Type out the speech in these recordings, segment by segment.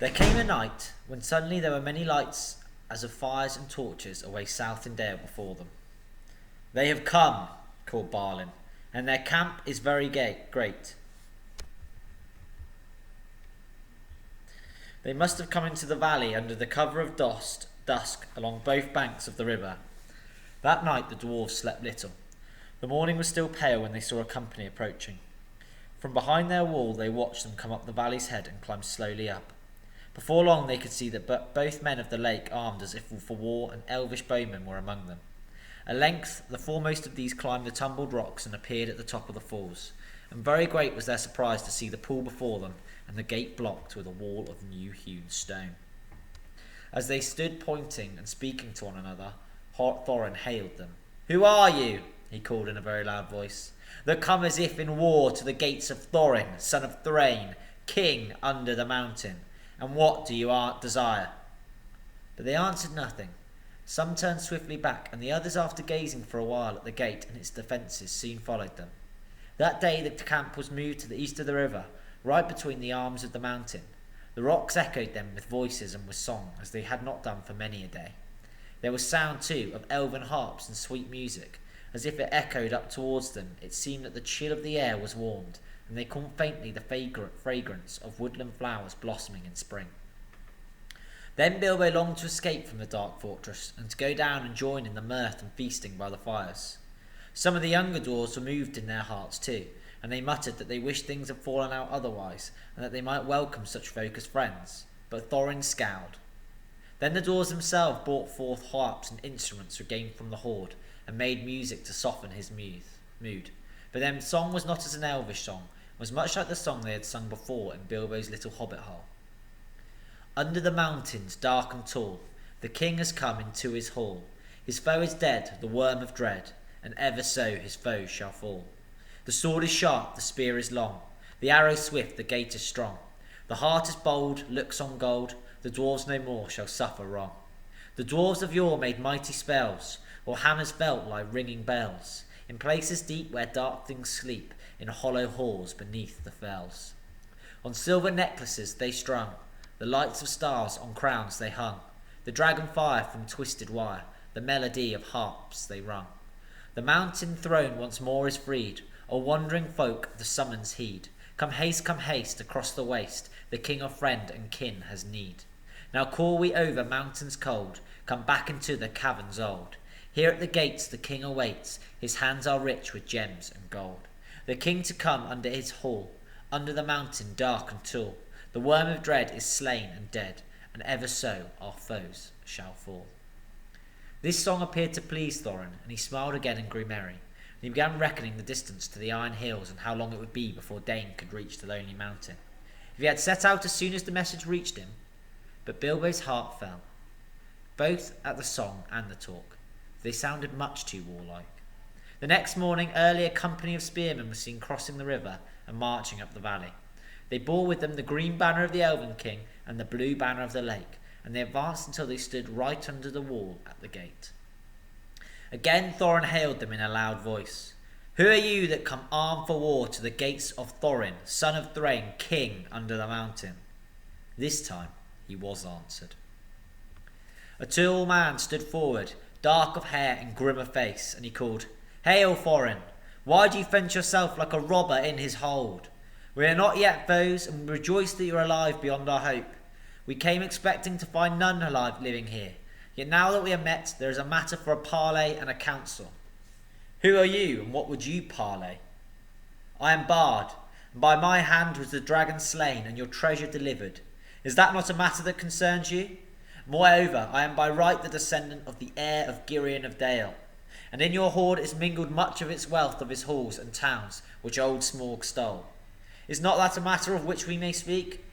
There came a night when suddenly there were many lights as of fires and torches away south in Dale before them. "They have come," called Balin, "and their camp is very great. They must have come into the valley under the cover of dusk along both banks of the river." That night the dwarves slept little. The morning was still pale when they saw a company approaching. From behind their wall they watched them come up the valley's head and climb slowly up. Before long they could see that both men of the lake, armed as if for war, and elvish bowmen were among them. At length the foremost of these climbed the tumbled rocks and appeared at the top of the falls, and very great was their surprise to see the pool before them and the gate blocked with a wall of new-hewn stone. As they stood pointing and speaking to one another, Thorin hailed them. "Who are you," he called in a very loud voice, "that come as if in war to the gates of Thorin, son of Thrain, king under the mountain? And what do you desire?" But they answered nothing. Some turned swiftly back, and the others, after gazing for a while at the gate and its defences, soon followed them. That day the camp was moved to the east of the river, right between the arms of the mountain. The rocks echoed them with voices and with song, as they had not done for many a day. There was sound, too, of elven harps and sweet music. As if it echoed up towards them, it seemed that the chill of the air was warmed, and they caught faintly the fragrance of woodland flowers blossoming in spring. Then Bilbo longed to escape from the dark fortress, and to go down and join in the mirth and feasting by the fires. Some of the younger dwarves were moved in their hearts too, and they muttered that they wished things had fallen out otherwise, and that they might welcome such folk as friends. But Thorin scowled. Then the dwarves themselves brought forth harps and instruments regained from the hoard, and made music to soften his mood. But their song was not as an elvish song, it was much like the song they had sung before in Bilbo's little hobbit hole. "Under the mountains dark and tall, the king has come into his hall. His foe is dead, the worm of dread, and ever so his foes shall fall. The sword is sharp, the spear is long, the arrow swift, the gate is strong. The heart is bold, looks on gold, the dwarves no more shall suffer wrong. The dwarves of yore made mighty spells, while hammers felt like ringing bells, in places deep where dark things sleep, in hollow halls beneath the fells. On silver necklaces they strung, the lights of stars on crowns they hung, the dragon fire from twisted wire, the melody of harps they rung. The mountain throne once more is freed, O wandering folk the summons heed. Come haste, across the waste, the king of friend and kin has need. Now call we over mountains cold, come back into the caverns old. Here at the gates the king awaits, his hands are rich with gems and gold. The king to come under his hall, under the mountain dark and tall. The worm of dread is slain and dead, and ever so our foes shall fall." This song appeared to please Thorin, and he smiled again and grew merry. And he began reckoning the distance to the Iron Hills and how long it would be before Dane could reach the Lonely Mountain. If he had set out as soon as the message reached him, but Bilbo's heart fell, both at the song and the talk. They sounded much too warlike. The next morning early a company of spearmen was seen crossing the river and marching up the valley. They bore with them the green banner of the Elven King and the blue banner of the lake, and they advanced until they stood right under the wall at the gate. Again Thorin hailed them in a loud voice. "Who are you that come armed for war to the gates of Thorin, son of Thrain, king under the mountain?" This time he was answered. A tall man stood forward, dark of hair and grim of face, and he called, "Hail, Thorin! Why do you fence yourself like a robber in his hold? We are not yet foes, and we rejoice that you are alive beyond our hope. We came expecting to find none alive living here, yet now that we are met, there is a matter for a parley and a council." "Who are you, and what would you parley?" "I am Bard, and by my hand was the dragon slain and your treasure delivered. Is that not a matter that concerns you? Moreover, I am by right the descendant of the heir of Girion of Dale, and in your hoard is mingled much of its wealth of his halls and towns, which old Smaug stole. Is not that a matter of which we may speak?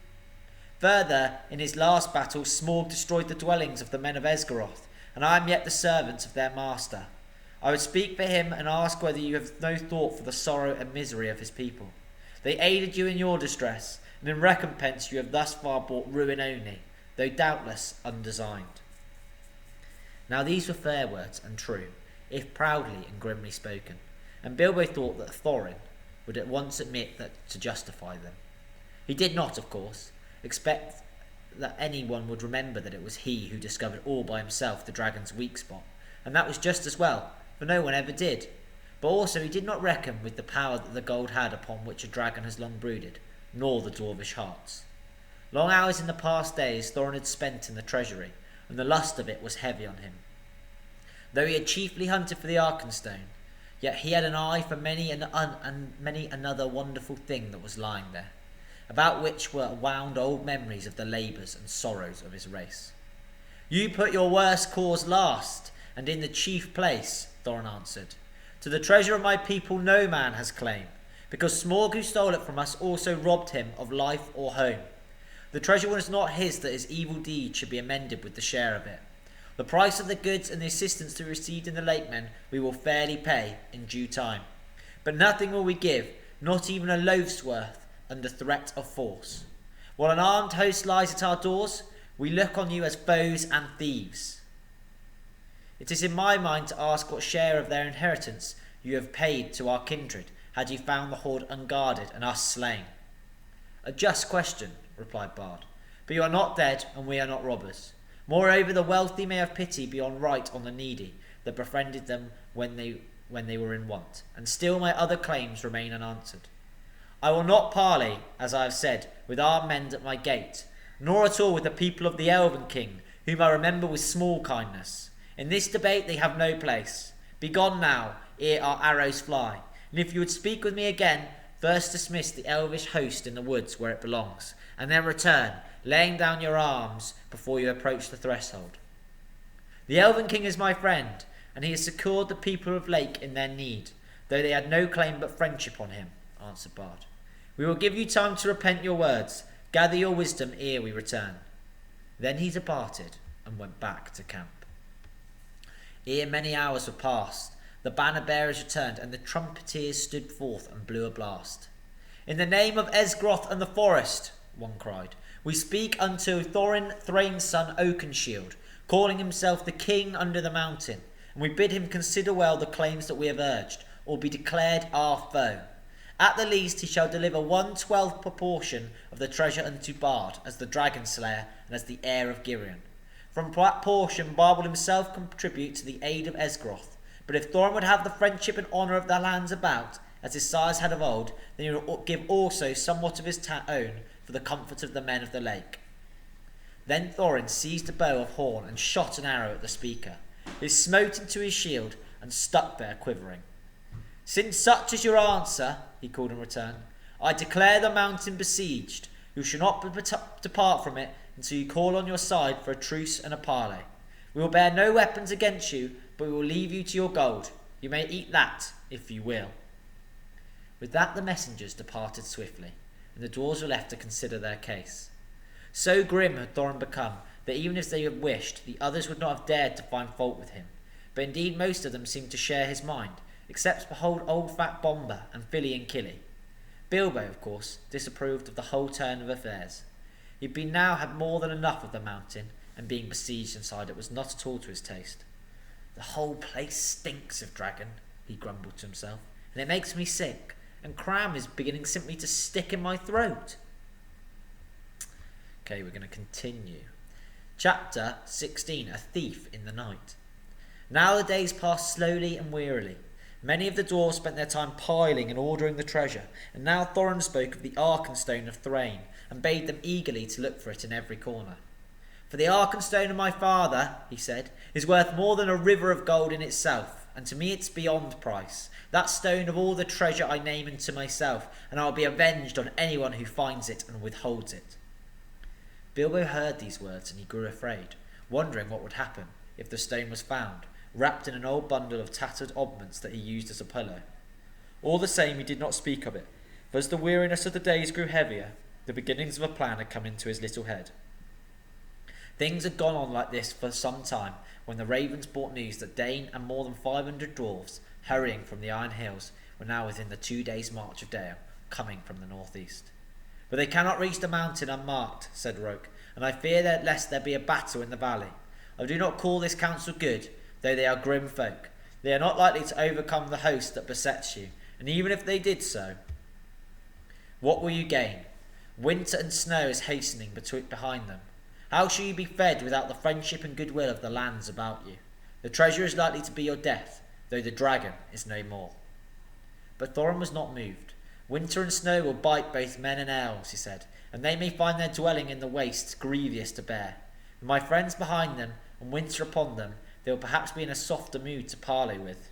Further, in his last battle Smaug destroyed the dwellings of the men of Esgaroth, and I am yet the servant of their master. I would speak for him and ask whether you have no thought for the sorrow and misery of his people. They aided you in your distress, and in recompense you have thus far brought ruin only, though doubtless undesigned." Now these were fair words and true, if proudly and grimly spoken, and Bilbo thought that Thorin would at once admit that to justify them. He did not, of course, expect that anyone would remember that it was he who discovered all by himself the dragon's weak spot, and that was just as well, for no one ever did. But also he did not reckon with the power that the gold had upon which a dragon has long brooded, nor the dwarvish hearts. Long hours in the past days Thorin had spent in the treasury, and the lust of it was heavy on him. Though he had chiefly hunted for the Arkenstone, yet he had an eye for many another wonderful thing that was lying there, about which were wound old memories of the labours and sorrows of his race. You put your worst cause last, and in the chief place, Thorin answered. To the treasure of my people no man has claim, because Smaug who stole it from us also robbed him of life or home. The treasure was not his that his evil deed should be amended with the share of it. The price of the goods and the assistance to be received in the Lakemen we will fairly pay in due time. But nothing will we give, not even a loaf's worth, under threat of force. While an armed host lies at our doors, we look on you as foes and thieves. It is in my mind to ask what share of their inheritance you have paid to our kindred, had you found the hoard unguarded and us slain. A just question, replied Bard, but you are not dead and we are not robbers. Moreover, the wealthy may have pity beyond right on the needy that befriended them when they were in want, and still my other claims remain unanswered. I will not parley, as I have said, with armed men at my gate, nor at all with the people of the Elven King, whom I remember with small kindness. In this debate they have no place. Begone now, ere our arrows fly, and if you would speak with me again, first dismiss the elvish host in the woods where it belongs, and then return, laying down your arms before you approach the threshold. The Elven King is my friend, and he has succoured the people of Lake in their need, though they had no claim but friendship on him, answered Bard. We will give you time to repent your words. Gather your wisdom ere we return. Then he departed and went back to camp. Ere many hours were past, the banner bearers returned, and the trumpeteers stood forth and blew a blast. In the name of Esgroth and the forest, one cried, we speak unto Thorin Thrain's son Oakenshield, calling himself the king under the mountain, and we bid him consider well the claims that we have urged, or be declared our foe. At the least he shall deliver 1/12 proportion of the treasure unto Bard, as the dragon slayer and as the heir of Girion. From that portion Bard will himself contribute to the aid of Esgroth, but if Thorin would have the friendship and honour of the lands about, as his sires had of old, then he will give also somewhat of his own for the comfort of the men of the lake. Then Thorin seized a bow of horn and shot an arrow at the speaker. It smote into his shield and stuck there quivering. Since such is your answer, he called in return, I declare the mountain besieged. You shall not depart from it until you call on your side for a truce and a parley. We will bear no weapons against you, but we will leave you to your gold. You may eat that, if you will. With that the messengers departed swiftly, and the dwarves were left to consider their case. So grim had Thorin become, that even if they had wished, the others would not have dared to find fault with him. But indeed most of them seemed to share his mind, except behold old fat Bomber and Filly and Killy. Bilbo, of course, disapproved of the whole turn of affairs. He'd been now had more than enough of the mountain, and being besieged inside it was not at all to his taste. The whole place stinks of dragon, he grumbled to himself, and it makes me sick, and cram is beginning simply to stick in my throat. Okay, we're going to continue. Chapter 16, A Thief in the Night. Now the days passed slowly and wearily. Many of the dwarves spent their time piling and ordering the treasure, and now Thorin spoke of the Arkenstone of Thrain, and bade them eagerly to look for it in every corner. For the Arkenstone of my father, he said, is worth more than a river of gold in itself, and to me it's beyond price. That stone of all the treasure I name unto myself, and I will be avenged on anyone who finds it and withholds it. Bilbo heard these words, and he grew afraid, wondering what would happen if the stone was found, wrapped in an old bundle of tattered oddments that he used as a pillow. All the same he did not speak of it, for as the weariness of the days grew heavier, the beginnings of a plan had come into his little head. Things had gone on like this for some time, when the ravens brought news that Dane and more than 500 dwarves, hurrying from the Iron Hills, were now within the 2 days' march of Dale, coming from the northeast. But they cannot reach the mountain unmarked, said Roke, and I fear that lest there be a battle in the valley. I do not call this counsel good, though they are grim folk. They are not likely to overcome the host that besets you, and even if they did so, what will you gain? Winter and snow is hastening behind them. How shall you be fed without the friendship and goodwill of the lands about you? The treasure is likely to be your death, though the dragon is no more." But Thorin was not moved. "Winter and snow will bite both men and elves," he said, "and they may find their dwelling in the wastes grievous to bear. With my friends behind them, and winter upon them, they will perhaps be in a softer mood to parley with."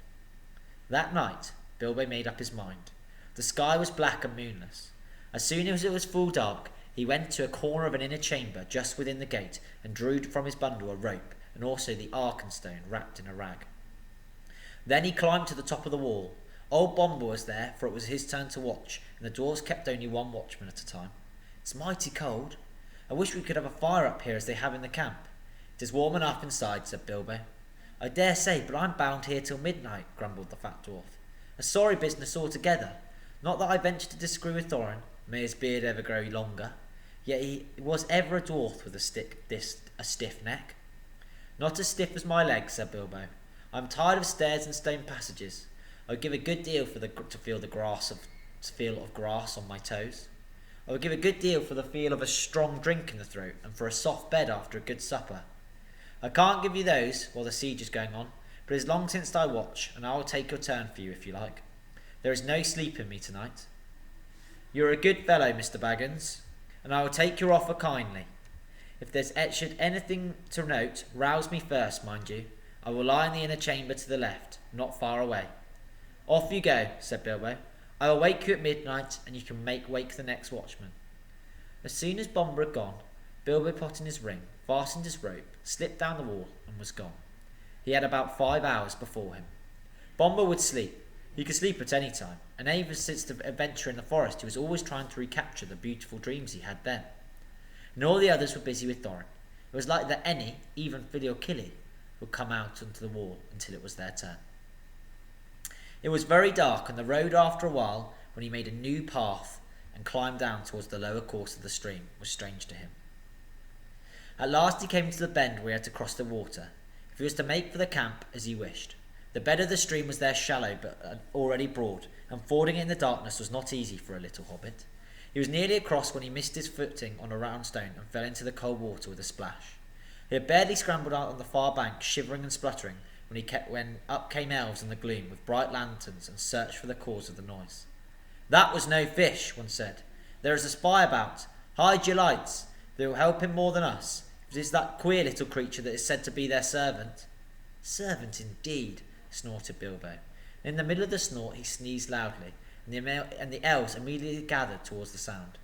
That night, Bilbo made up his mind. The sky was black and moonless. As soon as it was full dark, he went to a corner of an inner chamber just within the gate and drew from his bundle a rope and also the Arkenstone wrapped in a rag. Then he climbed to the top of the wall. Old Bombur was there, for it was his turn to watch, and the dwarves kept only one watchman at a time. "It's mighty cold. I wish we could have a fire up here as they have in the camp." "It is warm enough inside," said Bilbo. "I dare say, but I'm bound here till midnight," grumbled the fat dwarf. "A sorry business altogether. Not that I venture to disagree with Thorin, may his beard ever grow longer. Yet he was ever a dwarf with a stiff neck." "Not as stiff as my legs," said Bilbo. "I'm tired of stairs and stone passages. I would give a good deal to feel the feel of grass on my toes. I would give a good deal for the feel of a strong drink in the throat, and for a soft bed after a good supper. I can't give you those while the siege is going on, but it is long since I watch, and I will take your turn for you if you like. There is no sleep in me tonight." "You are a good fellow, Mr. Baggins, and I will take your offer kindly. If there's should anything to note, rouse me first, mind you. I will lie in the inner chamber to the left, not far away." "Off you go," said Bilbo. "I will wake you at midnight, and you can wake the next watchman." As soon as Bombur had gone, Bilbo put in his ring, fastened his rope, slipped down the wall, and was gone. He had about 5 hours before him. Bombur would sleep. He could sleep at any time, and ever since the adventure in the forest he was always trying to recapture the beautiful dreams he had then. And all the others were busy with Thorin. It was like that any, even Fili or Kili, would come out onto the wall until it was their turn. It was very dark, and the road after a while, when he made a new path and climbed down towards the lower course of the stream, was strange to him. At last he came to the bend where he had to cross the water, if he was to make for the camp as he wished. The bed of the stream was there shallow but already broad, and fording it in the darkness was not easy for a little hobbit. He was nearly across when he missed his footing on a round stone and fell into the cold water with a splash. He had barely scrambled out on the far bank, shivering and spluttering, when up came elves in the gloom with bright lanterns and searched for the cause of the noise. "That was no fish," one said. "There is a spy about. Hide your lights. They will help him more than us. It is that queer little creature that is said to be their servant." "Servant indeed," snorted Bilbo. In the middle of the snort he sneezed loudly, and the elves immediately gathered towards the sound.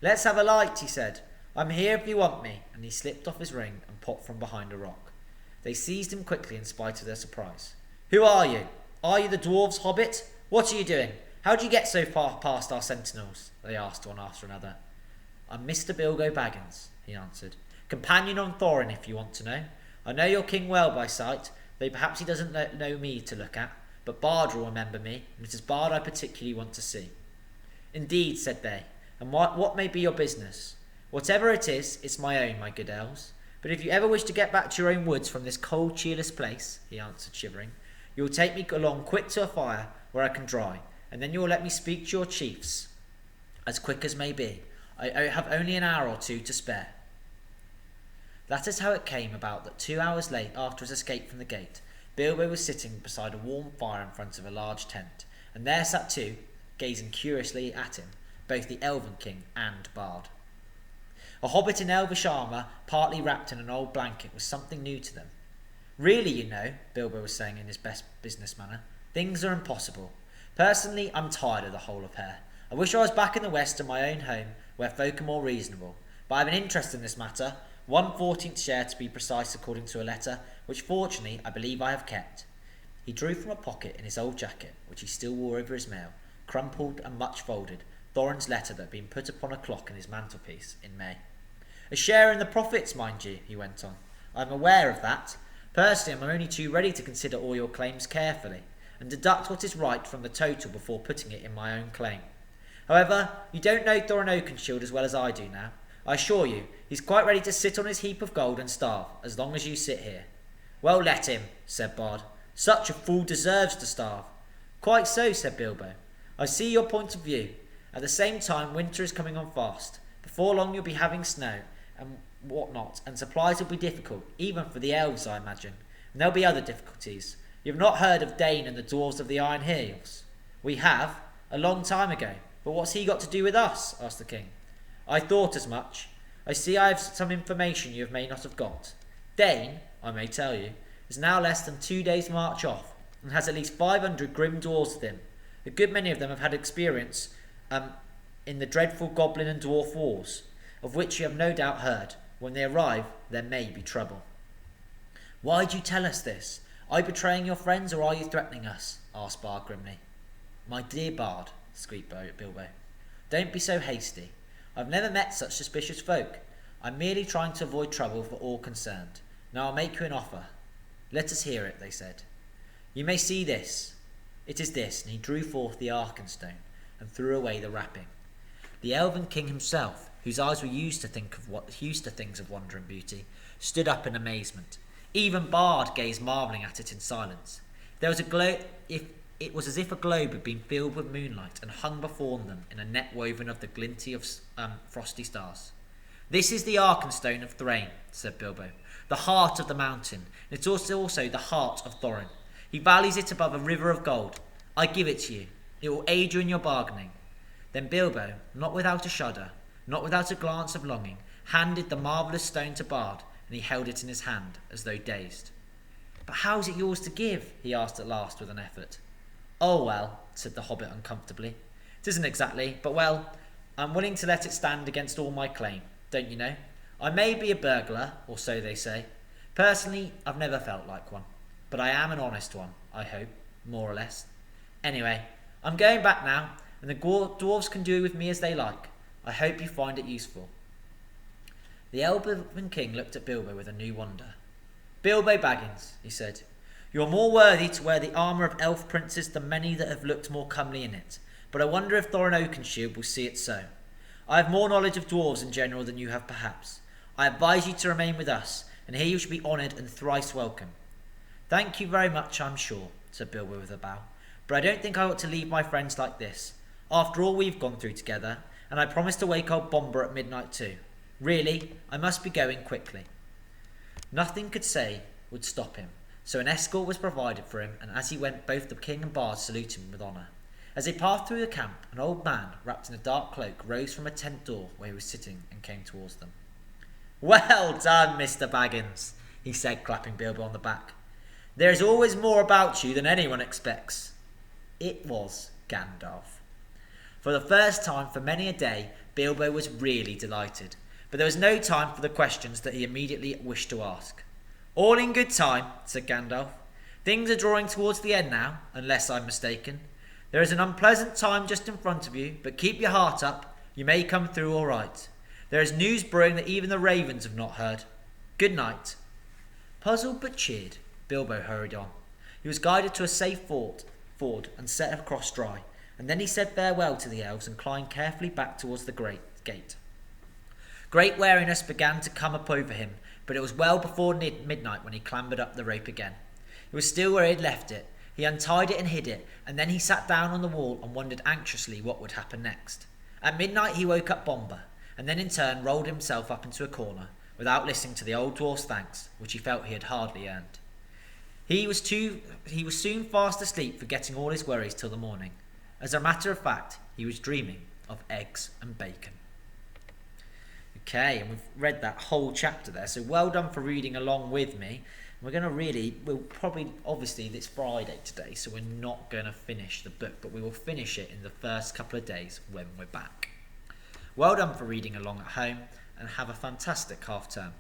"Let's have a light," he said. "I'm here if you want me," and he slipped off his ring and popped from behind a rock. They seized him quickly in spite of their surprise. "Who are you? Are you the dwarves' hobbit? What are you doing? How do you get so far past our sentinels?" they asked one after another. "I'm Mr. Bilbo Baggins," he answered. "Companion on Thorin, if you want to know. I know your king well by sight, though perhaps he doesn't know me to look at, but Bard will remember me, and it is Bard I particularly want to see." "Indeed," said they, "and what may be your business?" "Whatever it is, it's my own, my good elves. But if you ever wish to get back to your own woods from this cold, cheerless place," he answered, shivering, "you will take me along quick to a fire where I can dry, and then you will let me speak to your chiefs as quick as may be. I have only an hour or two to spare." That is how it came about that 2 hours late after his escape from the gate, Bilbo was sitting beside a warm fire in front of a large tent, and there sat two, gazing curiously at him, both the Elven King and Bard. A hobbit in elvish armour, partly wrapped in an old blanket, was something new to them. "Really, you know," Bilbo was saying in his best business manner, "things are impossible. Personally, I'm tired of the whole affair. I wish I was back in the West in my own home, where folk are more reasonable. But I have an interest in this matter, 1/14 share to be precise, according to a letter, which fortunately I believe I have kept." He drew from a pocket in his old jacket, which he still wore over his mail, crumpled and much folded, Thorin's letter that had been put upon a clock in his mantelpiece in May. "A share in the profits, mind you," he went on. "I am aware of that. Personally, I am only too ready to consider all your claims carefully, and deduct what is right from the total before putting it in my own claim. However, you don't know Thorin Oakenshield as well as I do now. I assure you, he's quite ready to sit on his heap of gold and starve, as long as you sit here." "Well, let him," said Bard. "Such a fool deserves to starve." "Quite so," said Bilbo. "I see your point of view. At the same time, winter is coming on fast. Before long you'll be having snow, and whatnot, and supplies will be difficult, even for the elves, I imagine. And there'll be other difficulties. You've not heard of Dane and the dwarves of the Iron Hills? We have, a long time ago. But what's he got to do with us? Asked the king. I thought as much. I see I have some information you may not have got. Dane, I may tell you, is now less than 2 days' march off, and has at least 500 grim dwarves with him. A good many of them have had experience in the dreadful goblin and dwarf wars, of which you have no doubt heard. When they arrive, there may be trouble. Why do you tell us this? Are you betraying your friends, or are you threatening us? Asked Bard grimly. My dear Bard, squeaked Bilbo, don't be so hasty. I've never met such suspicious folk. I'm merely trying to avoid trouble for all concerned. Now I'll make you an offer. Let us hear it, they said. You may see this. It is this, and he drew forth the Arkenstone and threw away the wrapping. The elven king himself, whose eyes were used to things of wonder and beauty, stood up in amazement. Even Bard gazed marvelling at it in silence. There was It was as if a globe had been filled with moonlight and hung before them in a net woven of the glinty of frosty stars. This is the Arkenstone of Thrain, said Bilbo, the heart of the mountain, and it's also the heart of Thorin. He values it above a river of gold. I give it to you. It will aid you in your bargaining. Then Bilbo, not without a shudder, not without a glance of longing, handed the marvellous stone to Bard, and he held it in his hand, as though dazed. But how's it yours to give? He asked at last with an effort. Oh, well, said the Hobbit uncomfortably. It isn't exactly, but well, I'm willing to let it stand against all my claim, don't you know? I may be a burglar, or so they say. Personally, I've never felt like one. But I am an honest one, I hope, more or less. Anyway, I'm going back now, and the dwarves can do with me as they like. I hope you find it useful. The elven king looked at Bilbo with a new wonder. Bilbo Baggins, he said, you are more worthy to wear the armour of elf princes than many that have looked more comely in it, but I wonder if Thorin Oakenshield will see it so. I have more knowledge of dwarves in general than you have perhaps. I advise you to remain with us, and here you shall be honoured and thrice welcome. Thank you very much, I'm sure, said Bilbo with a bow, but I don't think I ought to leave my friends like this, after all we've gone through together, and I promised to wake old Bomber at midnight too. Really, I must be going quickly. Nothing could say would stop him, so an escort was provided for him, and as he went both the king and Bard saluted him with honour. As they passed through the camp, an old man, wrapped in a dark cloak, rose from a tent door where he was sitting and came towards them. Well done, Mr. Baggins, he said, clapping Bilbo on the back. There is always more about you than anyone expects. It was Gandalf. For the first time for many a day, Bilbo was really delighted, but there was no time for the questions that he immediately wished to ask. All in good time, said Gandalf. Things are drawing towards the end now, unless I'm mistaken. There is an unpleasant time just in front of you, but keep your heart up. You may come through all right. There is news brewing that even the ravens have not heard. Good night. Puzzled but cheered, Bilbo hurried on. He was guided to a safe ford and set across dry, and then he said farewell to the elves and climbed carefully back towards the great gate. Great weariness began to come up over him, but it was well before midnight when he clambered up the rope again. It was still where he had left it. He untied it and hid it, and then he sat down on the wall and wondered anxiously what would happen next. At midnight he woke up Bomber, and then in turn rolled himself up into a corner, without listening to the old dwarf's thanks, which he felt he had hardly earned. He was soon fast asleep, forgetting all his worries till the morning. As a matter of fact, he was dreaming of eggs and bacon. Okay, and we've read that whole chapter there, so well done for reading along with me. Obviously it's Friday today, so we're not going to finish the book, but we will finish it in the first couple of days when we're back. Well done for reading along at home, and have a fantastic half term.